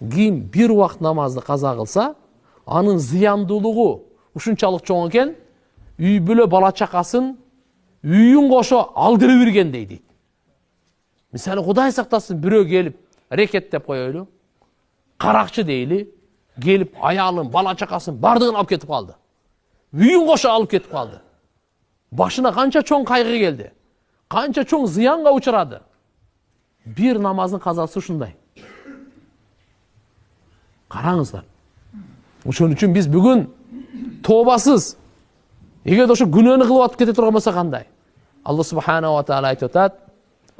Ким бир убакыт намазды каза кылса, анын зыяндуулугу ушунчалык чоң экен, үй бүлө бала чакасын үйүн кошо алдырып бергендей дейт. Мисалы Кудай сактасын, бирөө келип рекет деп коелу, каракчы дейли, келип аялын, бала чакасын бардыгын алып кетип калды. Үйүн кошо алып кетип калды. Башына канча чоң кайгы келди, канча чоң зыянга учурады. Бир намаздын казасы ушундай. Караңыздар. Ошон үчүн биз бүгүн тообасыз, эгер ошо күнөөнү кылып атып кете турган болсо кандай? Алла субханаху ва таала айтып атат: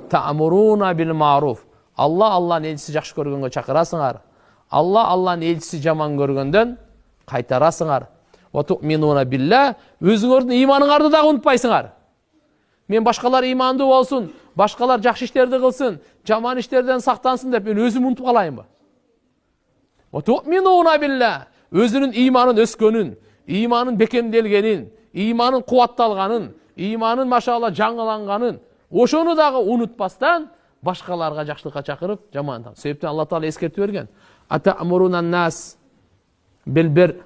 "Та'муруна бил ма'руф." Алланын элчиси жакшы көргөнгө чакырасыңар. Алланын элчиси жаман көргөндөн кайтарасыңар. Ва ту'минуна билла, өзүңөрдүн ыйманыңарды дагы унутпайсыңар. Мен башкалар ыймандуу болсун, башкалар жакшы иштерди кылсын, жаман иштерден сактансын деп мен өзүм унутуп калайынбы? Ва ту'минуна билла, өзүнүн ыйманын өскөнүн, ыйманын бекемделгенин, ыйманын кубатталганын, ыйманын машалла жаңыланганын, ошону дагы унутпастан башкаларга жакшылыкка чакырып, жамандан. Себептен Алла Таала эскертип берген: "Атамурунан нас бил бир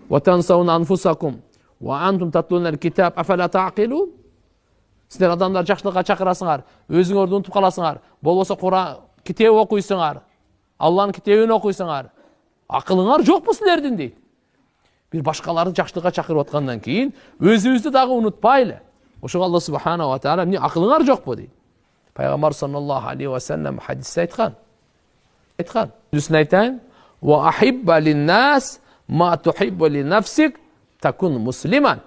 ва тансауна анфусакум ва антум татлунал китаб афала тaqilun." Силер адамдар жакшылыкка чакырасыңар, өзүңөрдү унутуп каласыңар. Болбосо Куран китеп окуйсуңар, Алланын китебин окуйсуңар. Акылыңар жокпу силердин дейт. Бир башкаларды жакшылыкка чакырып аткандан кийин өзүбүздү дагы унутпайлы. Ошого Алла субханаху ва таала: "Эмне акылыңар жокпу?" дейт. Пайгамбар саллаллаху алейхи ва саллям хадисте айткан. Үстүн айтайын: "Ва ахибба лин-нас ма тухиббу ли нафсик такун муслиман."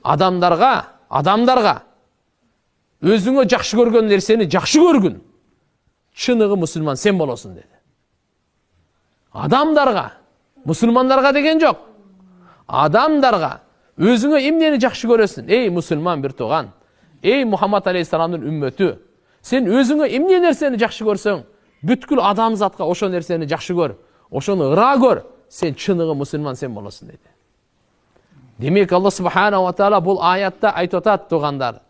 Адамдарга өзүңө жакшы көргөн нерсени жакшы көргүн. Чыныгы мусулман сен болосуң деди. Адамдарга, мусулмандарга деген жок. Адамдарга өзүңө эмнени жакшы көрөсүң? Эй мусулман бир тууган, эй Мухаммад алейхиссаламдын үммөтү, сен өзүңө эмне нерсени жакшы көрсөң, бүткүл адамзатка ошо нерсени жакшы көр, ошону ыраа көр, сен чыныгы мусулман сен болосуң деди. Демек Алла субханаху ва таала бул аятта айтып атат, туугандар.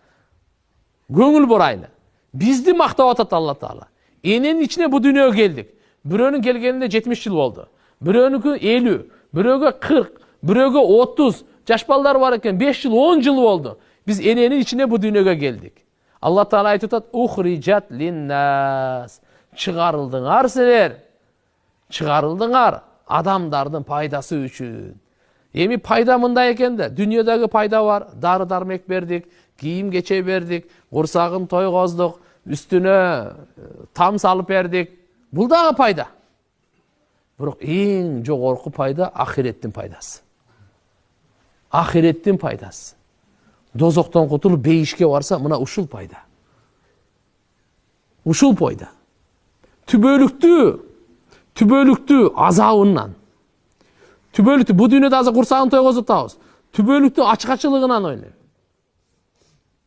Көңүл бурайлы. Бизди мактап атат Алла Таала. Эненин ичине бу дүйнөгө келдик. Бирөөнүн келгенине 70 жыл болду. Бирөөнүкү 50, бирөөгө 40, бирөөгө 30, жаш балдар бар экен 5 жыл, 10 жыл болду. Биз эненин ичине бу дүйнөгө келдик. Алла Таала айтып атат: "Ухриджат лин-нас." Чыгарылдыңар силер. Чыгарылдыңар адамдардын пайдасы үчүн. Эми пайда мындай экен да, дүйнөдөгү пайда бар. Дары дармек бердик, кийим кече бердик, курсагын тойгоздук, үстүнө там салып бердик. Бул дагы пайда. Бирок эң жогорку пайда ахиреттин пайдасы. Ахиреттин пайдасы. Дозоктон кутулуп бейишке барса, мына ушул пайда. Ушул пайда. Түбөлүктүү азабынан. Түбөлүктүү бу дүйнөдө азыр курсагын тойгозуп атабыз. Түбөлүктүү ачкачылыгынан ойлойм.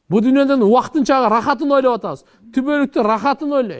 Бу дүйнөдөн убактынча рахатын ойлоп атабыз. Түбөлүктүү рахатын ойлойм.